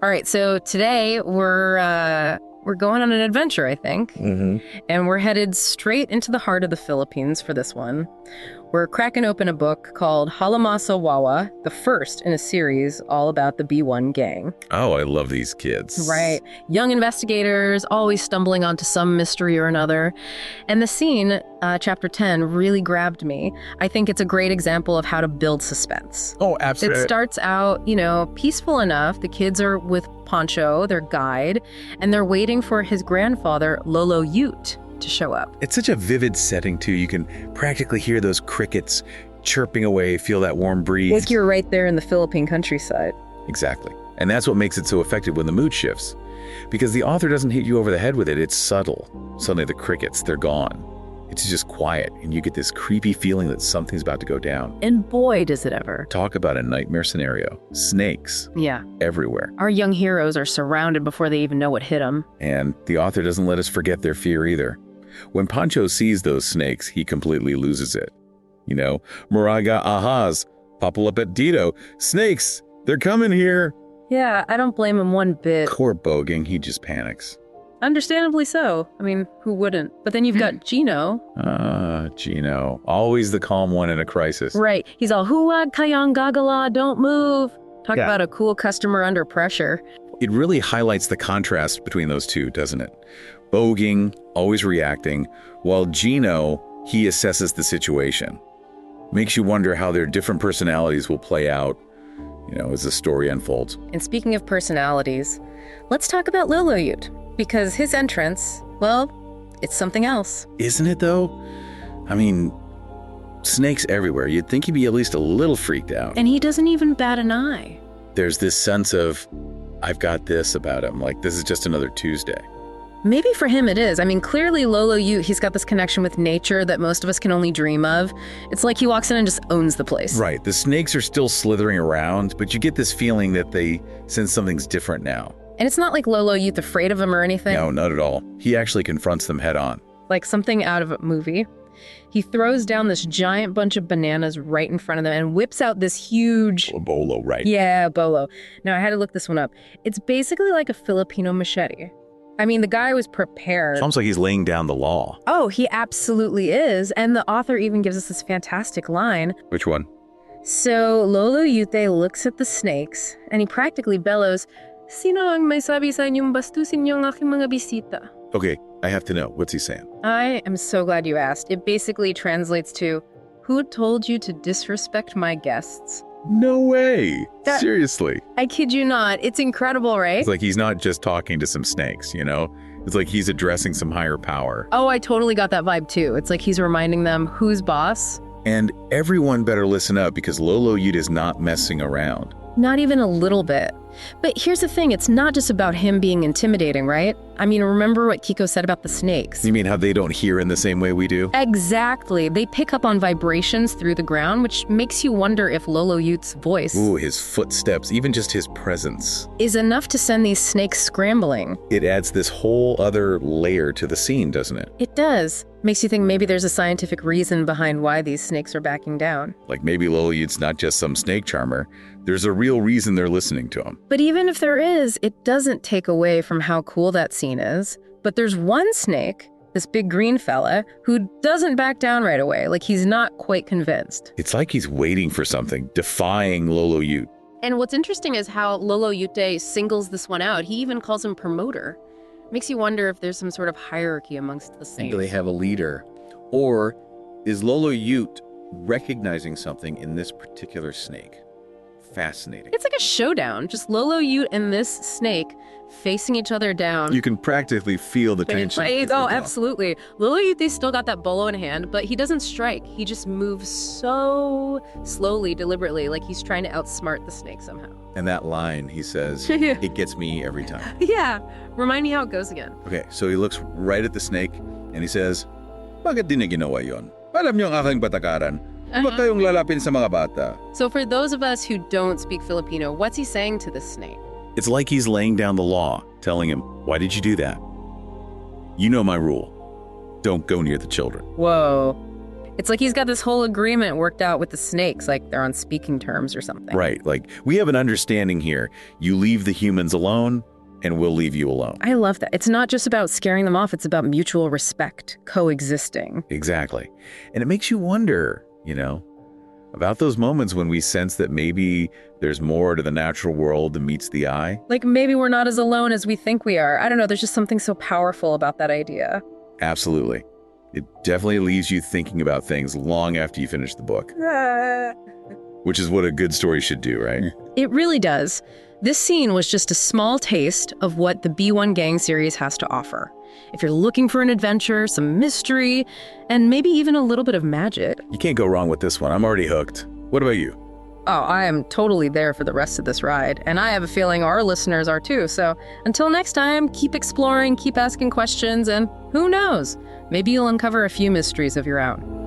All right, so today we're going on an adventure, I think. And we're headed straight into the heart of the Philippines for this one. We're cracking open a book called Halimaw Sa Wawa, the first in a series all about the B1 gang. Oh, I love these kids. Right. Young investigators, always stumbling onto some mystery or another. And the scene, chapter 10, really grabbed me. I think it's a great example of how to build suspense. Oh, absolutely. It starts out, peaceful enough. The kids are with Pancho, their guide, and they're waiting for his grandfather, Lolo Ute, to show up. It's such a vivid setting, too. You can practically hear those crickets chirping away, feel that warm breeze. Like you're right there in the Philippine countryside. Exactly. And that's what makes it so effective when the mood shifts. Because the author doesn't hit you over the head with it. It's subtle. Suddenly the crickets, they're gone. It's just quiet, and you get this creepy feeling that something's about to go down. And boy, does it ever. Talk about a nightmare scenario. Snakes. Yeah. Everywhere. Our young heroes are surrounded before they even know what hit them. And the author doesn't let us forget their fear either. When Pancho sees those snakes, he completely loses it. Moraga ahas, papalapetito, snakes, they're coming here. Yeah, I don't blame him one bit. Poor Boging, he just panics. Understandably so. I mean, who wouldn't? But then you've got Gino. Gino. Always the calm one in a crisis. Right. He's all, huwag kayong gagala, don't move. Talk about a cool customer under pressure. It really highlights the contrast between those two, doesn't it? Boging, always reacting, while Gino, he assesses the situation. Makes you wonder how their different personalities will play out, as the story unfolds. And speaking of personalities, let's talk about Lolo Ute. Because his entrance, well, it's something else. Isn't it, though? I mean, snakes everywhere. You'd think he'd be at least a little freaked out. And he doesn't even bat an eye. There's this sense of, I've got this about him. Like, this is just another Tuesday. Maybe for him it is. I mean, clearly Lolo Ute, he's got this connection with nature that most of us can only dream of. It's like he walks in and just owns the place. Right. The snakes are still slithering around, but you get this feeling that they sense something's different now. And it's not like Lolo Ute's afraid of him or anything. No, not at all. He actually confronts them head on. Like something out of a movie. He throws down this giant bunch of bananas right in front of them and whips out this huge... A bolo, right? Yeah, bolo. Now, I had to look this one up. It's basically like a Filipino machete. I mean, the guy was prepared. It's almost like he's laying down the law. Oh, he absolutely is. And the author even gives us this fantastic line. Which one? So, Lolo Ute looks at the snakes and he practically bellows, "Sino ang may sabi sa inyong bastusin niyo ang aking mga bisita?" Okay, I have to know. What's he saying? I am so glad you asked. It basically translates to, "Who told you to disrespect my guests?" No way. Seriously. I kid you not. It's incredible, right? It's like he's not just talking to some snakes, It's like he's addressing some higher power. Oh, I totally got that vibe too. It's like he's reminding them who's boss. And everyone better listen up because Lolo Ute is not messing around. Not even a little bit. But here's the thing, it's not just about him being intimidating, right? I mean, remember what Kiko said about the snakes. You mean how they don't hear in the same way we do? Exactly. They pick up on vibrations through the ground, which makes you wonder if Lolo Ute's voice... Ooh, his footsteps, even just his presence... is enough to send these snakes scrambling. It adds this whole other layer to the scene, doesn't it? It does. Makes you think maybe there's a scientific reason behind why these snakes are backing down. Like maybe Lolo Ute's not just some snake charmer. There's a real reason they're listening to him. But even if there is, it doesn't take away from how cool that scene is. But there's one snake, this big green fella, who doesn't back down right away. Like he's not quite convinced. It's like he's waiting for something, defying Lolo Ute. And what's interesting is how Lolo Ute singles this one out. He even calls him promoter. Makes you wonder if there's some sort of hierarchy amongst the snakes. Do they have a leader? Or is Lolo Ute recognizing something in this particular snake? Fascinating. It's like a showdown. Just Lolo Ute and this snake facing each other down. You can practically feel the tension. Oh, absolutely. Lolo Ute still got that bolo in hand, but he doesn't strike. He just moves so slowly, deliberately, like he's trying to outsmart the snake somehow. And that line, he says, it gets me every time. Yeah. Remind me how it goes again. Okay, so he looks right at the snake and he says, "Bakit di niyo ginawa yon? Alam niyo ang aking patakaran. Huwag kayong lalapin sa mga bata." So for those of us who don't speak Filipino, what's he saying to this snake? It's like he's laying down the law, telling him, why did you do that? You know my rule. Don't go near the children. Whoa. It's like he's got this whole agreement worked out with the snakes, like they're on speaking terms or something. Right, like we have an understanding here. You leave the humans alone, and we'll leave you alone. I love that. It's not just about scaring them off, it's about mutual respect, coexisting. Exactly. And it makes you wonder, about those moments when we sense that maybe there's more to the natural world than meets the eye. Like maybe we're not as alone as we think we are. I don't know, there's just something so powerful about that idea. Absolutely. It definitely leaves you thinking about things long after you finish the book. Which is what a good story should do, right? It really does. This scene was just a small taste of what the B1 Gang series has to offer. If you're looking for an adventure, some mystery, and maybe even a little bit of magic. You can't go wrong with this one. I'm already hooked. What about you? Oh, I am totally there for the rest of this ride. And I have a feeling our listeners are too. So until next time, keep exploring, keep asking questions, and who knows? Maybe you'll uncover a few mysteries of your own.